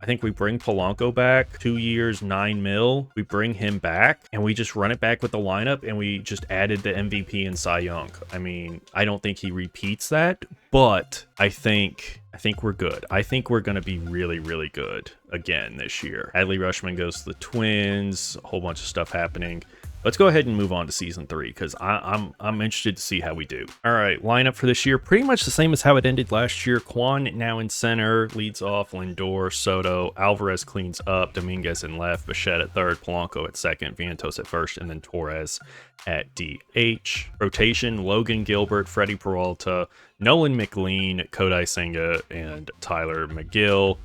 2 years, 9 mil. We bring him back and we just run it back with the lineup and we just added the MVP and Cy Young. I mean, I don't think he repeats that, but I think we're good. I think we're going to be really, really good again this year. Adley Rushman goes to the Twins, a whole bunch of stuff happening. Let's go ahead and move on to season 3 because I'm interested to see how we do. All right, lineup for this year, pretty much the same as how it ended last year. Quan now in center, leads off Lindor, Soto, Alvarez cleans up, Dominguez in left, Bichette at third, Polanco at second, Vientos at first, and then Torres at DH. Rotation, Logan Gilbert, Freddie Peralta, Nolan McLean, Kodai Senga, and Tyler McGill.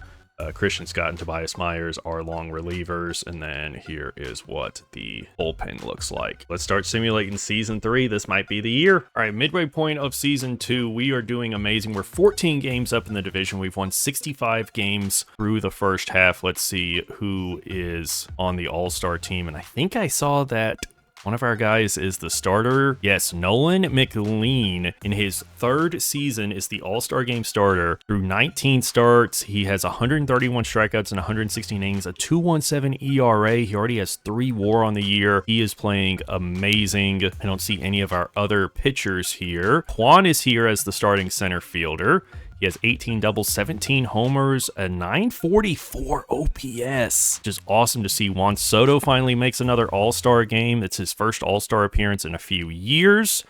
Christian Scott and Tobias Myers are long relievers, and then here is what the bullpen looks like. Let's start simulating season 3. This might be the year. All right, midway point of season 2, we are doing amazing. We're 14 games up in the division. We've won 65 games through the first half. Let's see who is on the all-star team, and I think I saw that one of our guys is the starter. Yes, Nolan McLean in his 3rd season is the All-Star Game starter. Through 19 starts, he has 131 strikeouts and 116 innings, a 2.17 ERA. He already has 3 WAR on the year. He is playing amazing. I don't see any of our other pitchers here. Juan is here as the starting center fielder. He has 18 doubles, 17 homers, a 944 OPS, which is awesome to see. Juan Soto finally makes another All-Star game. It's his first All-Star appearance in a few years.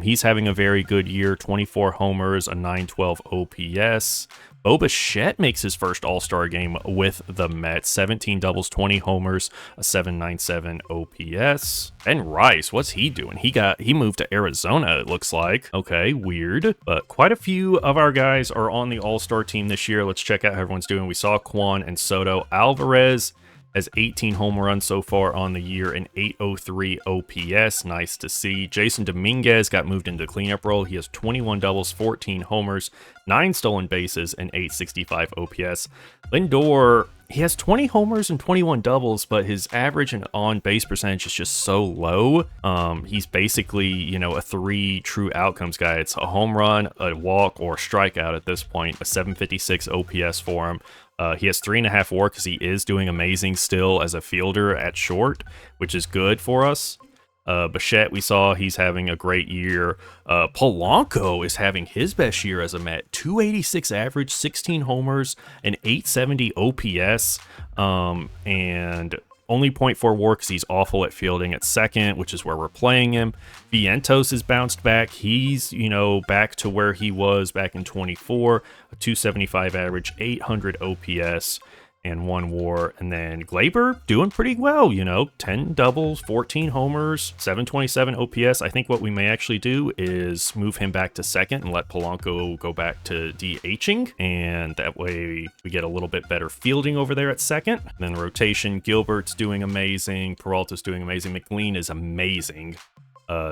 He's having a very good year, 24 homers, a 912 OPS. Bo Bichette makes his first All-Star game with the Mets, 17 doubles, 20 homers, a 797 OPS. Ben Rice, what's he doing? He moved to Arizona, it looks like. Okay, weird. But quite a few of our guys are on the All-Star team this year. Let's check out how everyone's doing. We saw Quan and Soto. Alvarez has 18 home runs so far on the year and 803 OPS. Nice to see. Jason Dominguez got moved into the cleanup role. He has 21 doubles, 14 homers, 9 stolen bases, and 865 OPS. Lindor, he has 20 homers and 21 doubles, but his average and on-base percentage is just so low. He's basically, you know, a 3 true outcomes guy. It's a home run, a walk, or a strikeout at this point. A 756 OPS for him. He has 3.5 WAR because he is doing amazing still as a fielder at short, which is good for us. Bichette, we saw he's having a great year. Polanco is having his best year as a Met. 286 average, 16 homers, and 870 OPS. And only 0.4 WAR because he's awful at fielding at second, which is where we're playing him. Vientos has bounced back. He's, you know, back to where he was back in 24. A 275 average, 800 OPS, and 1 WAR. And then Glaber doing pretty well, you know, 10 doubles, 14 homers, 727 OPS. I think what we may actually do is move him back to second and let Polanco go back to DHing, and that way we get a little bit better fielding over there at second. And then rotation, Gilbert's doing amazing, Peralta's doing amazing, McLean is amazing.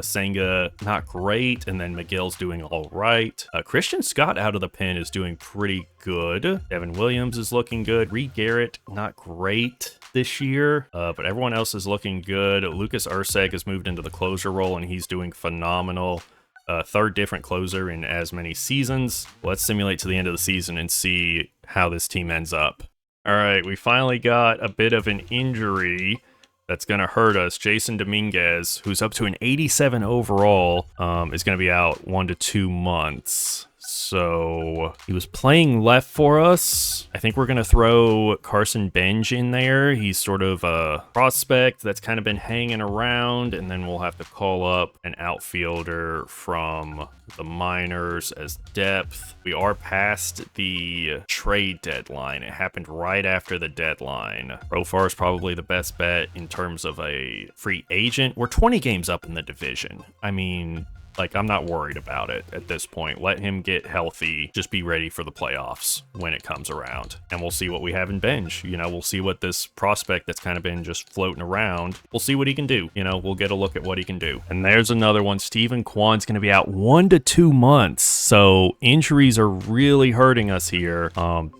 Senga, not great, and then McGill's doing all right. Christian Scott out of the pen is doing pretty good. Devin Williams is looking good. Reed Garrett, not great this year, but everyone else is looking good. Lucas Urseg has moved into the closer role, and he's doing phenomenal. 3rd different closer in as many seasons. Let's simulate to the end of the season and see how this team ends up. All right, we finally got a bit of an injury that's going to hurt us. Jason Dominguez, who's up to an 87 overall, is going to be out 1 to 2 months. So he was playing left for us. I think we're going to throw Carson Benj in there. He's sort of a prospect that's kind of been hanging around, and then we'll have to call up an outfielder from the minors as depth. We are past the trade deadline. It happened right after the deadline. Profar is probably the best bet in terms of a free agent. We're 20 games up in the division. I mean, Like, I'm not worried about it at this point. Let him get healthy. Just be ready for the playoffs when it comes around. And we'll see what we have in bench. You know, we'll see what this prospect that's kind of been just floating around. We'll see what he can do. You know, we'll get a look at what he can do. And there's another one. Steven Kwan's going to be out 1 to 2 months. So injuries are really hurting us here.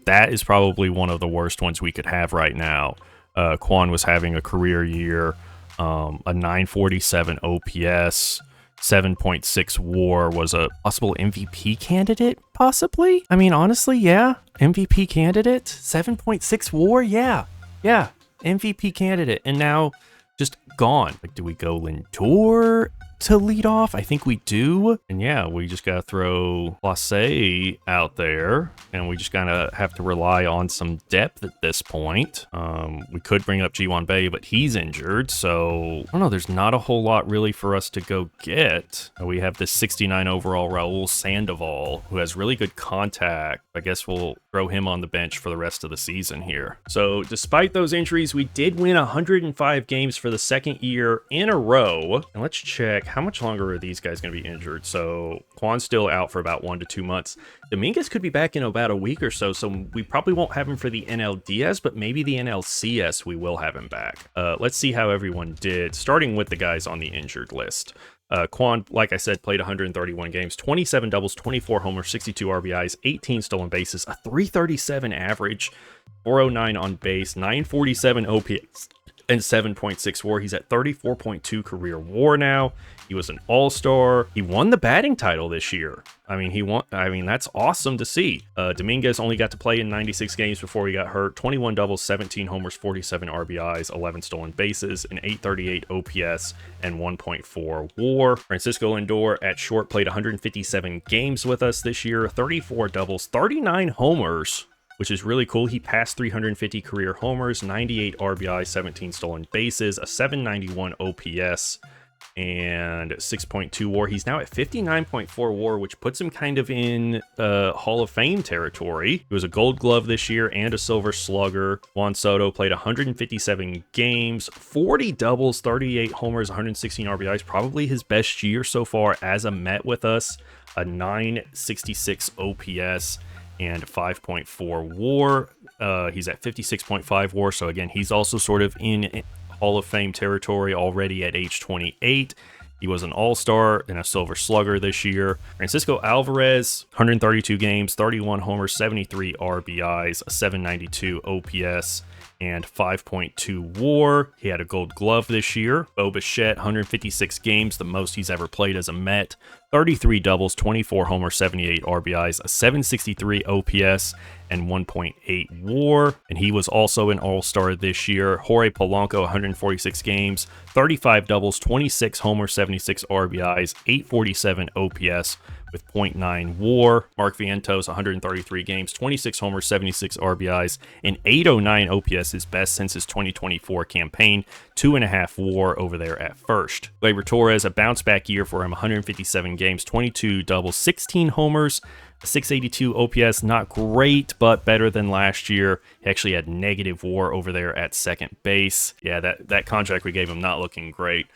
That is probably one of the worst ones we could have right now. Kwan was having a career year, a 947 OPS, 7.6 WAR, was a possible MVP candidate, possibly? I mean, honestly, yeah. MVP candidate, 7.6 WAR, yeah, MVP candidate, and now just gone. Like, do we go Lindor to lead off? I think we do. And yeah, we just gotta throw Clase out there, and we just gotta have to rely on some depth at this point. We could bring up G1 Bay, but he's injured, so I don't know, there's not a whole lot really for us to go get. We have this 69 overall Raul Sandoval, who has really good contact. I guess we'll throw him on the bench for the rest of the season here. So despite those injuries, we did win 105 games for the second year in a row. And let's check, how much longer are these guys going to be injured? So Kwan's still out for about 1 to 2 months. Dominguez could be back in about a week or so, so we probably won't have him for the NLDS, but maybe the NLCS we will have him back. Let's see how everyone did, starting with the guys on the injured list. Kwan, like I said, played 131 games, 27 doubles, 24 homers, 62 RBIs, 18 stolen bases, a 337 average, 409 on base, 947 OPS, and 7.6 WAR. He's at 34.2 career WAR now. He was an all-star. He won the batting title this year. I mean, that's awesome to see. Dominguez only got to play in 96 games before he got hurt. 21 doubles, 17 homers, 47 RBIs, 11 stolen bases, an 838 OPS, and 1.4 WAR. Francisco Lindor at short played 157 games with us this year. 34 doubles, 39 homers, which is really cool. He passed 350 career homers, 98 RBI, 17 stolen bases, a 791 OPS, and 6.2 WAR. He's now at 59.4 WAR, which puts him kind of in Hall of Fame territory. He was a Gold Glove this year and a Silver Slugger. Juan Soto played 157 games, 40 doubles, 38 homers, 116 RBIs. Probably his best year so far as a Met with us. A 966 OPS and 5.4 WAR. He's at 56.5 WAR. So again, he's also sort of in Hall of Fame territory already at age 28. He was an all-star and a Silver Slugger this year. Francisco Alvarez, 132 games, 31 homers, 73 RBIs, a 792 OPS, and 5.2 WAR. He had a Gold Glove this year. Bo Bichette, 156 games, the most he's ever played as a Met. 33 doubles, 24 homers, 78 RBIs, a 763 OPS, and 1.8 WAR. And he was also an all-star this year. Jorge Polanco, 146 games, 35 doubles, 26 homers, 76 RBIs, 847 OPS, with 0.9 WAR. Mark Vientos, 133 games, 26 homers, 76 RBIs, and 809 OPS, his best since his 2024 campaign. 2.5 WAR over there at first. Gleyber Torres, a bounce-back year for him, 157 games, 22 doubles, 16 homers, 682 OPS, not great, but better than last year. He actually had negative WAR over there at second base. Yeah, that contract we gave him not looking great.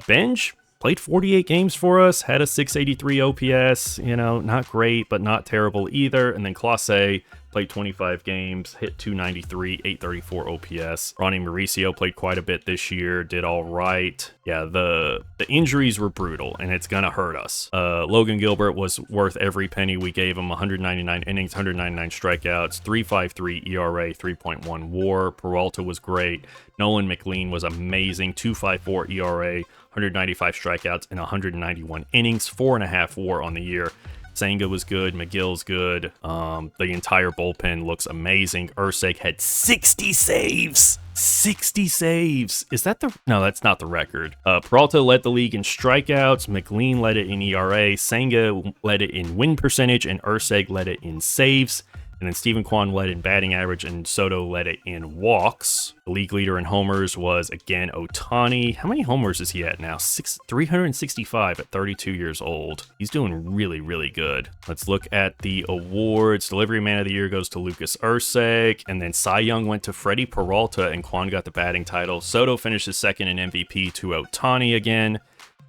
Benj played 48 games for us, had a 683 OPS, you know, not great, but not terrible either. And then Clase played 25 games, hit 293, 834 OPS. Ronnie Mauricio played quite a bit this year, did all right. Yeah, the injuries were brutal, and it's gonna hurt us. Logan Gilbert was worth every penny we gave him. 199 innings, 199 strikeouts, 3.53 ERA, 3.1 WAR. Peralta was great. Nolan McLean was amazing. 2.54 ERA, 195 strikeouts, and 191 innings, 4.5 WAR on the year. Senga was good. McGill's good. The entire bullpen looks amazing. Urseg had 60 saves. 60 saves. Is that the... No, that's not the record. Peralta led the league in strikeouts. McLean led it in ERA. Senga led it in win percentage. And Urseg led it in saves. And then Steven Kwan led in batting average, and Soto led it in walks. The league leader in homers was, again, Ohtani. How many homers is he at now? 365 at 32 years old. He's doing really, really good. Let's look at the awards. Delivery Man of the Year goes to Lucas Urseg, and then Cy Young went to Freddie Peralta, and Kwan got the batting title. Soto finishes second in MVP to Ohtani again.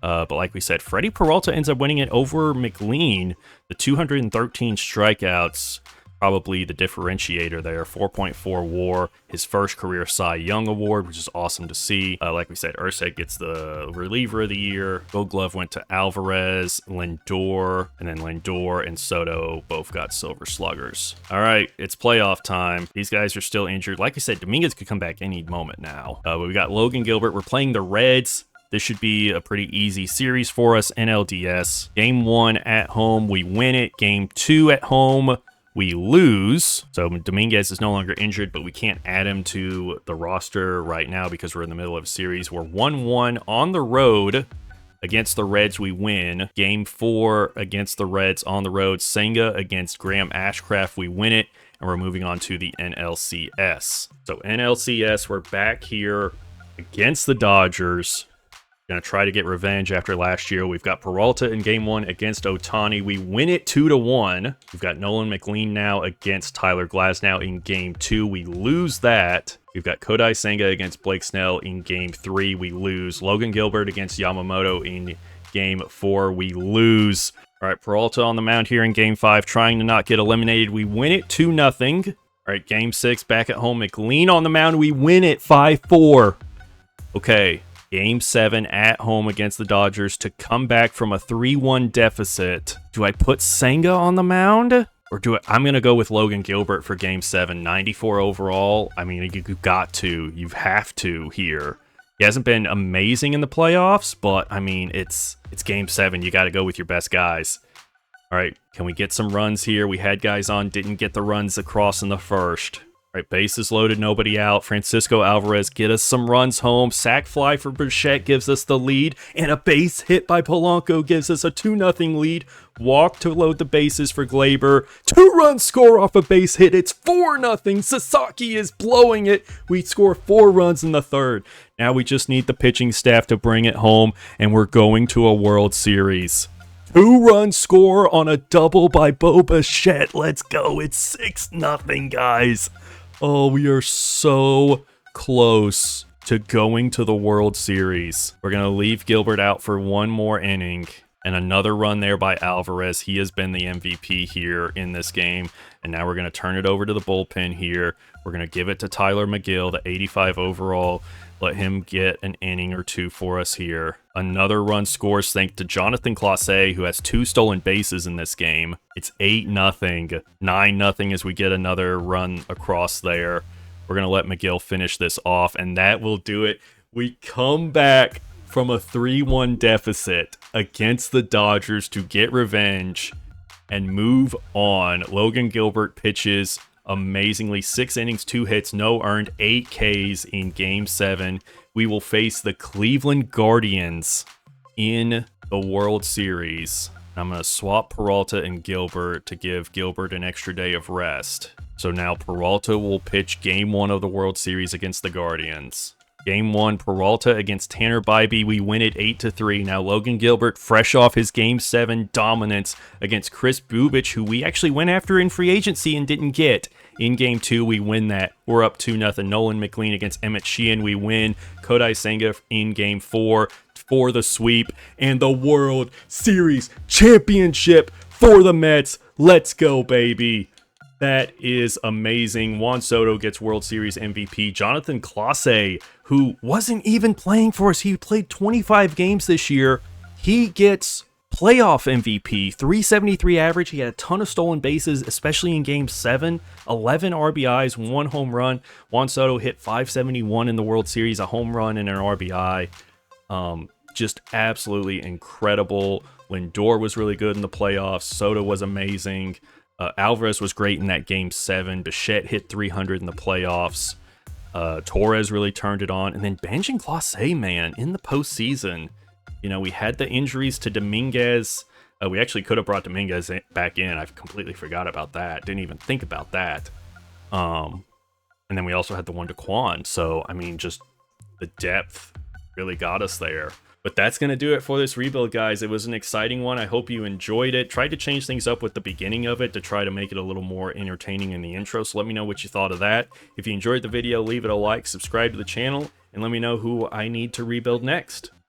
But like we said, Freddie Peralta ends up winning it over McLean. The 213 strikeouts, probably the differentiator there. 4.4 WAR, his first career Cy Young award, which is awesome to see. Like we said, Ursack gets the reliever of the year. Gold Glove went to Alvarez, Lindor, and then Lindor and Soto both got Silver Sluggers. All right, it's playoff time. These guys are still injured. Like I said, Dominguez could come back any moment now. But we got Logan Gilbert. We're playing the Reds. This should be a pretty easy series for us, NLDS. Game 1 at home, we win it. Game 2 at home, we lose. So Dominguez is no longer injured, but we can't add him to the roster right now because we're in the middle of a series. We're 1-1 on the road. Against the Reds, we win. Game 4 against the Reds on the road. Senga against Graham Ashcraft, we win it. And we're moving on to the NLCS. So NLCS, we're back here against the Dodgers. Going to try to get revenge after last year. We've got Peralta in game 1 against Ohtani. We win it 2-1. We've got Nolan McLean now against Tyler Glasnow in game 2. We lose that. We've got Kodai Senga against Blake Snell in game 3. We lose. Logan Gilbert against Yamamoto in game 4. We lose. All right, Peralta on the mound here in game 5, trying to not get eliminated. We win it 2-0. All right, game 6, back at home. McLean on the mound. We win it 5-4. Okay. Game 7 at home against the Dodgers to come back from a 3-1 deficit. Do I put Senga on the mound? Or I'm going to go with Logan Gilbert for Game 7. 94 overall. I mean, you've got to. You have to here. He hasn't been amazing in the playoffs, but, I mean, it's Game 7. You got to go with your best guys. All right, can we get some runs here? We had guys on, didn't get the runs across in the first. All right, bases loaded, nobody out. Francisco Alvarez, get us some runs home. Sac fly for Bichette gives us the lead. And a base hit by Polanco gives us a 2-0 lead. Walk to load the bases for Glaber. 2-run score off a base hit. It's 4-0. Sasaki is blowing it. We score 4 runs in the third. Now we just need the pitching staff to bring it home. And we're going to a World Series. 2-run score on a double by Bo Bichette. Let's go. It's 6-0, guys. Oh, we are so close to going to the World Series. We're going to leave Gilbert out for one more inning and another run there by Alvarez. He has been the MVP here in this game. And now we're going to turn it over to the bullpen here. We're going to give it to Tyler McGill, the 85 overall. Let him get an inning or 2 for us here. Another run scores thanks to Jonathan Clase, who has 2 stolen bases in this game. It's 8-0, 9-0 as we get another run across there. We're going to let McGill finish this off, and that will do it. We come back from a 3-1 deficit against the Dodgers to get revenge and move on. Logan Gilbert pitches amazingly. 6 innings, 2 hits, no earned, 8 Ks in Game 7. We will face the Cleveland Guardians in the World Series. I'm going to swap Peralta and Gilbert to give Gilbert an extra day of rest. So now Peralta will pitch Game 1 of the World Series against the Guardians. Game 1, Peralta against Tanner Bybee. We win it 8-3. Now Logan Gilbert, fresh off his Game 7 dominance against Chris Bubich, who we actually went after in free agency and didn't get. In Game 2, we win that. We're up 2-0. Nolan McLean against Emmett Sheehan. We win. Kodai Senga in Game 4 for the sweep. And the World Series championship for the Mets. Let's go, baby. That is amazing. Juan Soto gets World Series MVP. Jonathan Clase, who wasn't even playing for us. He played 25 games this year. He gets playoff MVP. 373 average. He had a ton of stolen bases, especially in Game 7. 11 RBIs, 1 home run. Juan Soto hit 571 in the World Series, a home run and an RBI. Just absolutely incredible. Lindor was really good in the playoffs. Soto was amazing. Alvarez was great in that Game 7. Bichette hit 300 in the playoffs. Torres really turned it on. And then benching Clase, man, in the postseason. You know, we had the injuries to Dominguez. We actually could have brought Dominguez back in. I completely forgot about that. Didn't even think about that. And then we also had the one to Quan. So, I mean, just the depth really got us there. But that's going to do it for this rebuild, guys. It was an exciting one. I hope you enjoyed it. Tried to change things up with the beginning of it to try to make it a little more entertaining in the intro. So let me know what you thought of that. If you enjoyed the video, leave it a like, subscribe to the channel, and let me know who I need to rebuild next.